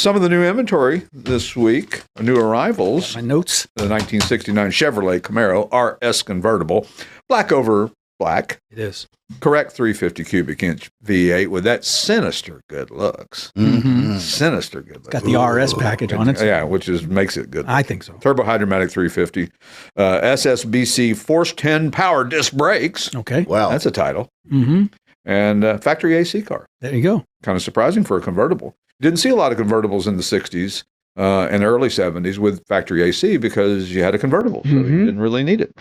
Some of the new inventory this week, new arrivals. My notes. The 1969 Chevrolet Camaro RS convertible, black over black. It is. Correct 350 cubic inch V8 with that sinister good looks. Mm-hmm. Sinister good looks. Got the RS package on it. Yeah, which makes it good. I think so. Turbo Hydromatic 350. SSBC Force 10 power disc brakes. Okay. Wow. That's a title. Mm-hmm. And factory AC car. There you go. Kind of surprising for a convertible. Didn't see a lot of convertibles in the 60s and early 70s with factory AC because you had a convertible, so you didn't really need it.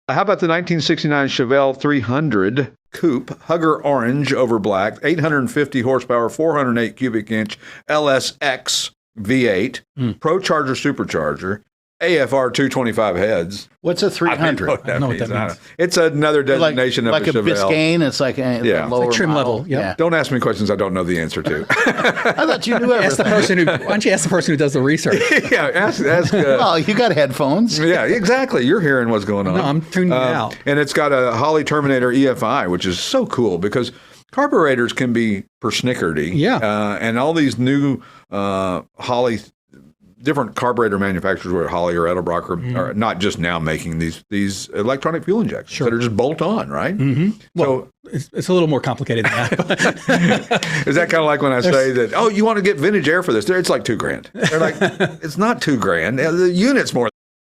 How about the 1969 Chevelle 300 coupe, hugger orange over black, 850 horsepower, 408 cubic inch LSX V8, ProCharger supercharger, AFR 225 heads. What's a 300? I don't know what that means. It's another designation of a Chevelle. Like a Biscayne, it's like a lower like trim model. level. Yeah. Don't ask me questions I don't know the answer to. I thought you knew everything. Why don't you ask the person who does the research? Yeah, ask well, you got headphones. Yeah, exactly. You're hearing what's going on. No, I'm tuning it out. And it's got a Holley Terminator EFI, which is so cool because carburetors can be persnickerty. Yeah. And all these new Holley, different carburetor manufacturers, where Holley or Edelbrock are not just now making these electronic fuel injectors that are just bolt on, right? Mm-hmm. Well, So it's a little more complicated than that. is that kind of like when I say that, oh, you want to get vintage air for this? It's like $2,000. They're like, it's not $2,000. The unit's more.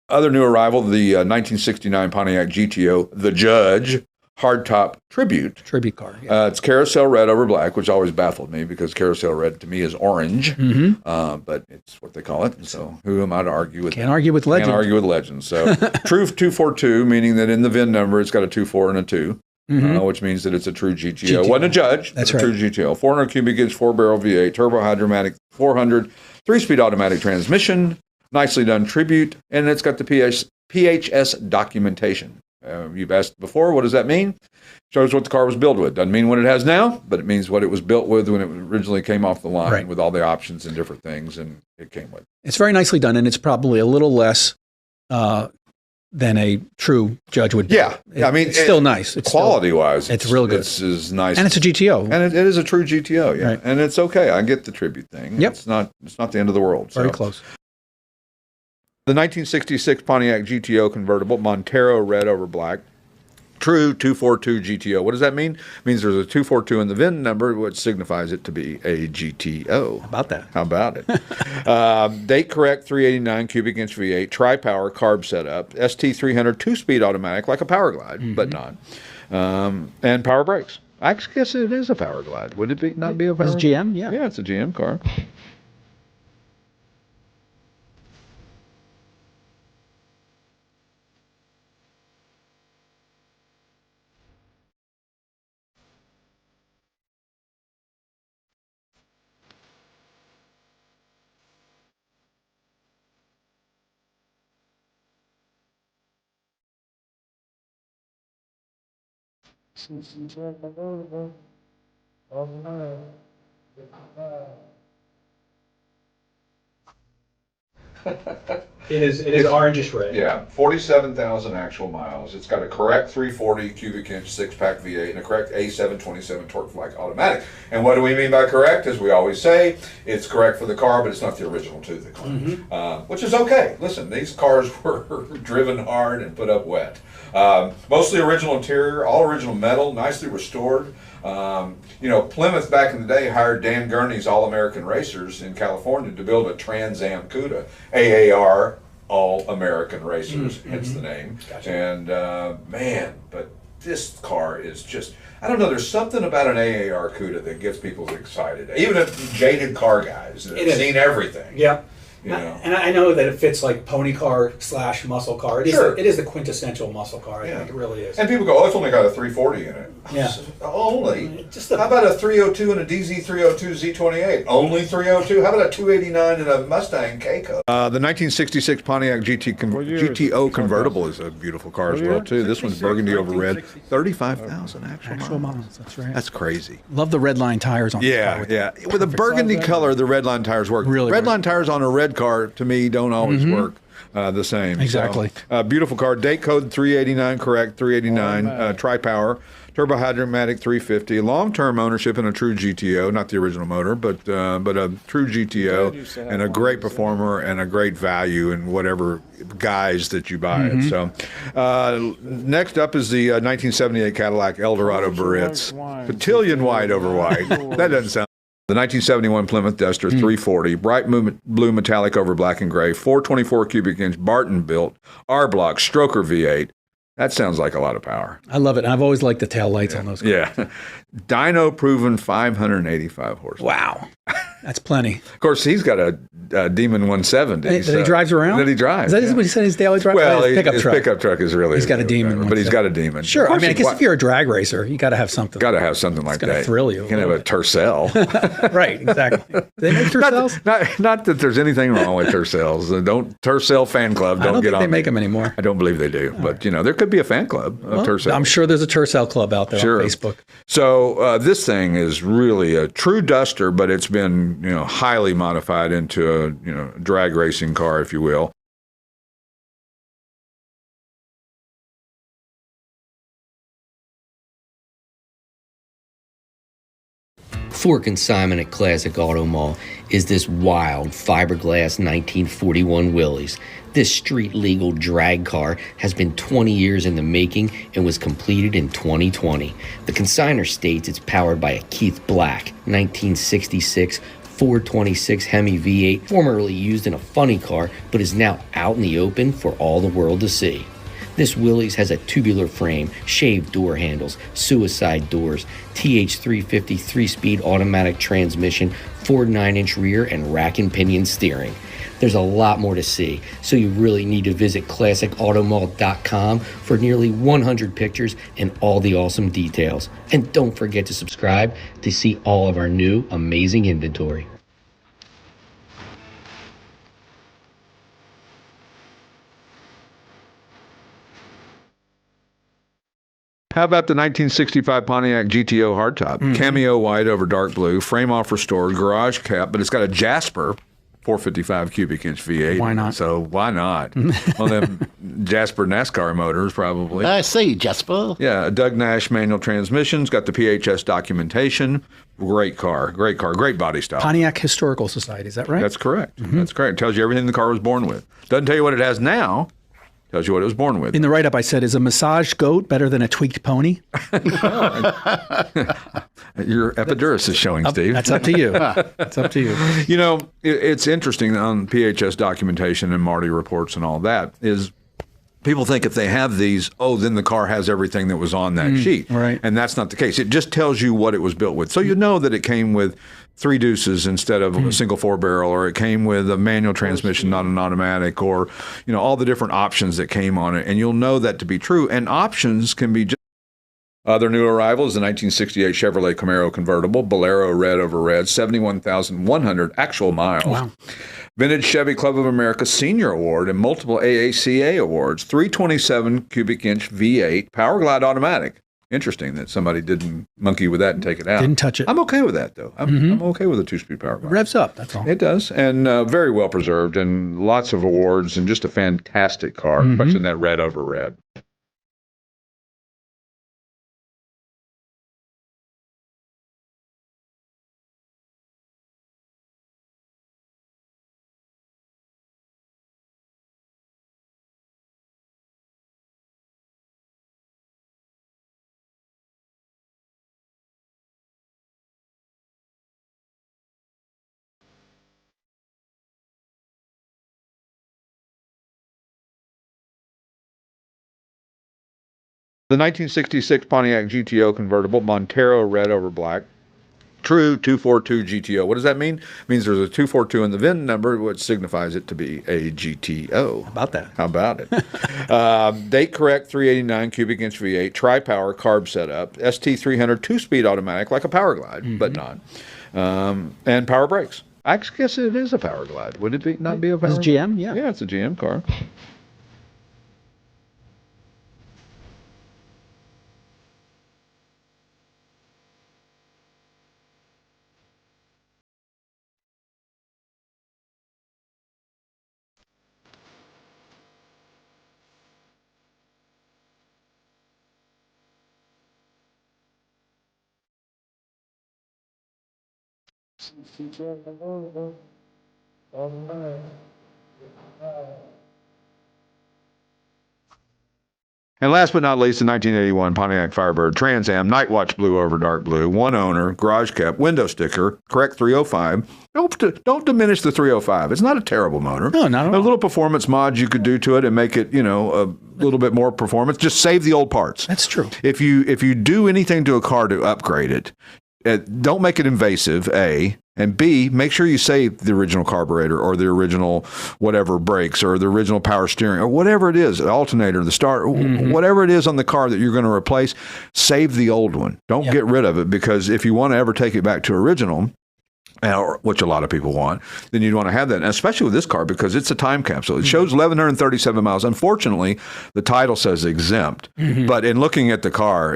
Other new arrival, the 1969 Pontiac GTO, the Judge hardtop tribute. Tribute car. Yeah. It's carousel red over black, which always baffled me because carousel red to me is orange, but it's what they call it. So who am I to argue with? Can't argue with legend. Can't argue with legend. So true 242, meaning that in the VIN number it's got a 24 and a 2, which means that it's a true GTO. Wasn't a Judge. That's right. A true GTO. 400 cubic inch 4-barrel V8, turbo hydromatic 400, 3-speed automatic transmission, nicely done tribute, and it's got the PHS documentation. You've asked before, what does that mean? Shows what the car was built with. Doesn't mean what it has now, but it means what it was built with when it originally came off the line with all the options and different things, and it came with. It's very nicely done, and it's probably a little less than a true Judge would be. Yeah. I mean, it's still nice. It's quality-wise, it's real good. It's as nice. And it's a GTO. And it is a true GTO, yeah. Right. And it's okay. I get the tribute thing. Yep. It's not the end of the world. Very close. The 1966 Pontiac GTO convertible, Montero red over black. True 242 GTO. What does that mean? It means there's a 242 in the VIN number, which signifies it to be a GTO. How about that? How about it? Date correct 389 cubic inch V8, tri-power carb setup, ST300 2-speed automatic, like a Power Glide, but not. And power brakes. I guess it is a Power Glide. Would it not be a Power? It's GM, yeah. Yeah, it's a GM car. It is orangish red. Yeah, 47,000 actual miles. It's got a correct 340 cubic inch 6-pack V8 and a correct A727 torque flag automatic. And what do we mean by correct? As we always say, it's correct for the car, but it's not the original to the car, which is okay. Listen, these cars were driven hard and put up wet. Mostly original interior, all original metal, nicely restored. Plymouth back in the day hired Dan Gurney's All-American Racers in California to build a Trans Am Cuda, AAR All-American Racers, hence the name. Gotcha. And but this car is just, I don't know, there's something about an AAR Cuda that gets people excited. Even if jaded car guys that have seen everything. Yeah. You know? And I know that it fits like pony car / muscle car. It is, Sure. it is the quintessential muscle car. I Yeah. think it really is. And people go, oh, it's only got a 340 in it. Yeah. Only? Just How about a 302 and a DZ302 Z28? Only 302? How about a 289 and a Mustang K-Cup? The 1966 Pontiac GTO convertible is a beautiful car as well, too. This one's burgundy over red. 35,000 actual miles. That's right. That's crazy. Love the red line tires on Yeah, the car. yeah. With a burgundy color, the red line tires work. Really red great. line tires on a red car, to me, don't always work the same. Exactly. So, beautiful car. Date code 389, correct, 389. Tri-power. Turbo-Hydromatic 350. Long-term ownership in a true GTO, not the original motor, but a true GTO, and a great performer and a great value in whatever guise that you buy it. So, next up is the 1978 Cadillac Eldorado Barrettes. Cotillion white over white. That doesn't sound. The 1971 Plymouth Duster 340, bright blue metallic over black and gray, 424 cubic inch Barton built, R-block, stroker V8. That sounds like a lot of power. I love it. And I've always liked the tail lights on those cars. Yeah. Dyno proven 585 horsepower. Wow. That's plenty. Of course, he's got a Demon 170. That he drives around? That he drives. Is that what he said his daily drive? Well, his pickup his truck. pickup truck is really. He's got a Demon driver, but he's got a Demon. Sure. I Of course mean, I guess if you're a drag racer, you got to have something. got to have something like gonna that. thrill you a You can have little a Tercel. Right, exactly. Do they make Tercels? not that there's anything wrong with Tercels. Don't Tercel fan club. I don't get think on. they make them anymore. I don't believe they do. But there could be a fan club of Tercel. I'm sure there's a Tercel club out there on Facebook. So this thing is really a true Duster, but it's been highly modified into a drag racing car, if you will. For consignment at Classic Auto Mall is this wild fiberglass 1941 Willys. This street-legal drag car has been 20 years in the making and was completed in 2020. The consignor states it's powered by a Keith Black 1966 426 Hemi V8, formerly used in a funny car, but is now out in the open for all the world to see. This Willys has a tubular frame, shaved door handles, suicide doors, TH350 3-speed automatic transmission, Ford 9-inch rear, and rack and pinion steering. There's a lot more to see, so you really need to visit ClassicAutomall.com for nearly 100 pictures and all the awesome details. And don't forget to subscribe to see all of our new amazing inventory. How about the 1965 Pontiac GTO hardtop? Cameo white over dark blue, frame off restored, garage cap, but it's got a Jasper 455 cubic inch V8. Why not? So why not? One of them Jasper NASCAR motors, probably. I see, Jasper. Yeah, a Doug Nash manual transmission's got the PHS documentation. Great car, great body style. Pontiac Historical Society, is that right? That's correct. That's correct. It tells you everything the car was born with. Doesn't tell you what it has now. Tells you what it was born with. In the write-up, I said, is a massaged goat better than a tweaked pony? Your epidural is showing, Steve. That's up to you. That's up to you. It's interesting on PHS documentation and Marty reports and all that is people think if they have these, then the car has everything that was on that sheet. Right. And that's not the case. It just tells you what it was built with. So you know that it came with 3 deuces instead of a single 4-barrel, or it came with a manual transmission, not an automatic, or, all the different options that came on it. And you'll know that to be true. And options can be just. Other new arrival is the 1968 Chevrolet Camaro convertible, Bolero red over red, 71,100 actual miles. Wow. Vintage Chevy Club of America Senior Award and multiple AACA awards, 327 cubic inch V8, Power Glide automatic. Interesting that somebody didn't monkey with that and take it out. Didn't touch it. I'm okay with that, though. I'm okay with a 2-speed Power Glide. Revs up, that's all. It does, and very well preserved, and lots of awards, and just a fantastic car, especially in that red over red. The 1966 Pontiac GTO convertible, Montero red over black, True 242 GTO. What does that mean? It means there's a 242 in the VIN number, which signifies it to be a GTO. How about that? How about it? Date correct 389 cubic inch V8, tri-power carb setup, ST300 2-speed automatic, like a Power Glide, but not. And power brakes. I guess it is a Power Glide. Would it not be a Power It's GM, yeah. Yeah, it's a GM car. And last but not least, the 1981 Pontiac Firebird Trans Am, Night Watch blue over dark blue, one owner, garage kept, window sticker, correct 305. Don't diminish the 305. It's not a terrible motor. No, not at all. A little performance mods you could do to it and make it, a little bit more performance. Just save the old parts. That's true. If you do anything to a car to upgrade it, don't make it invasive, A, and B, make sure you save the original carburetor or the original whatever brakes or the original power steering or whatever it is, the alternator, the starter, whatever it is on the car that you're going to replace, save the old one. Don't get rid of it, because if you want to ever take it back to original, which a lot of people want, then you'd want to have that, and especially with this car, because it's a time capsule. It shows 1,137 miles. Unfortunately, the title says exempt, but in looking at the car,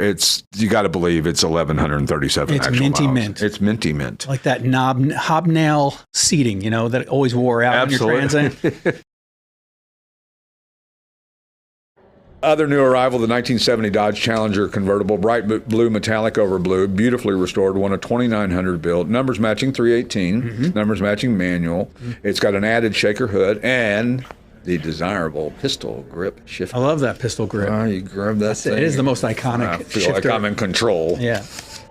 you got to believe it's 1,137 It's actual minty miles. mint. It's minty mint. Like that hobnail seating, that always wore out in your Trans Am. Other new arrival, the 1970 Dodge Challenger convertible, bright blue metallic over blue, beautifully restored, won a 2900 build, numbers matching 318, numbers matching manual. It's got an added shaker hood and the desirable pistol grip shifter. I love that pistol grip. You grab that thing. It is the most iconic I feel shifter. like I'm in control. Yeah.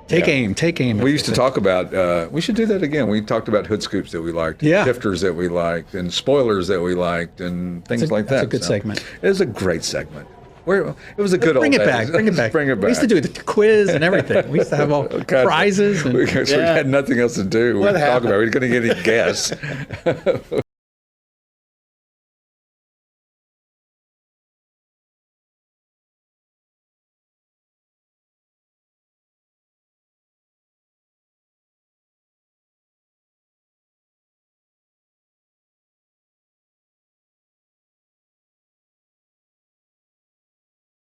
Take aim. We used to talk about, we should do that again. We talked about hood scoops that we liked, shifters that we liked, and spoilers that we liked, and things like that. That's a good segment. It was a great segment. It was a good old Bring it days. back. Bring it back. Bring it back. We used to do the quiz and everything. We used to have all prizes. And, we had nothing else to do. We talk about it. We couldn't get any guests.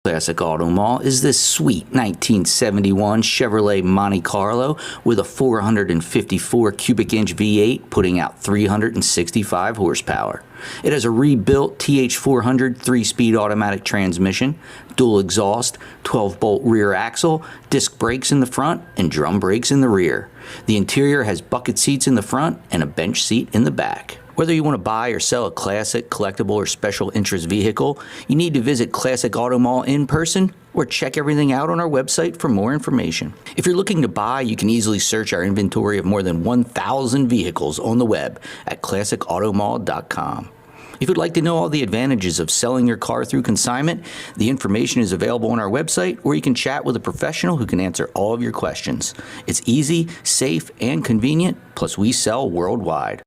Classic Auto Mall is this sweet 1971 Chevrolet Monte Carlo with a 454 cubic inch V8 putting out 365 horsepower. It has a rebuilt TH400 3-speed automatic transmission, dual exhaust, 12-bolt rear axle, disc brakes in the front, and drum brakes in the rear. The interior has bucket seats in the front and a bench seat in the back. Whether you want to buy or sell a classic, collectible, or special interest vehicle, you need to visit Classic Auto Mall in person or check everything out on our website for more information. If you're looking to buy, you can easily search our inventory of more than 1,000 vehicles on the web at classicautomall.com. If you'd like to know all the advantages of selling your car through consignment, the information is available on our website, or you can chat with a professional who can answer all of your questions. It's easy, safe, and convenient, plus we sell worldwide.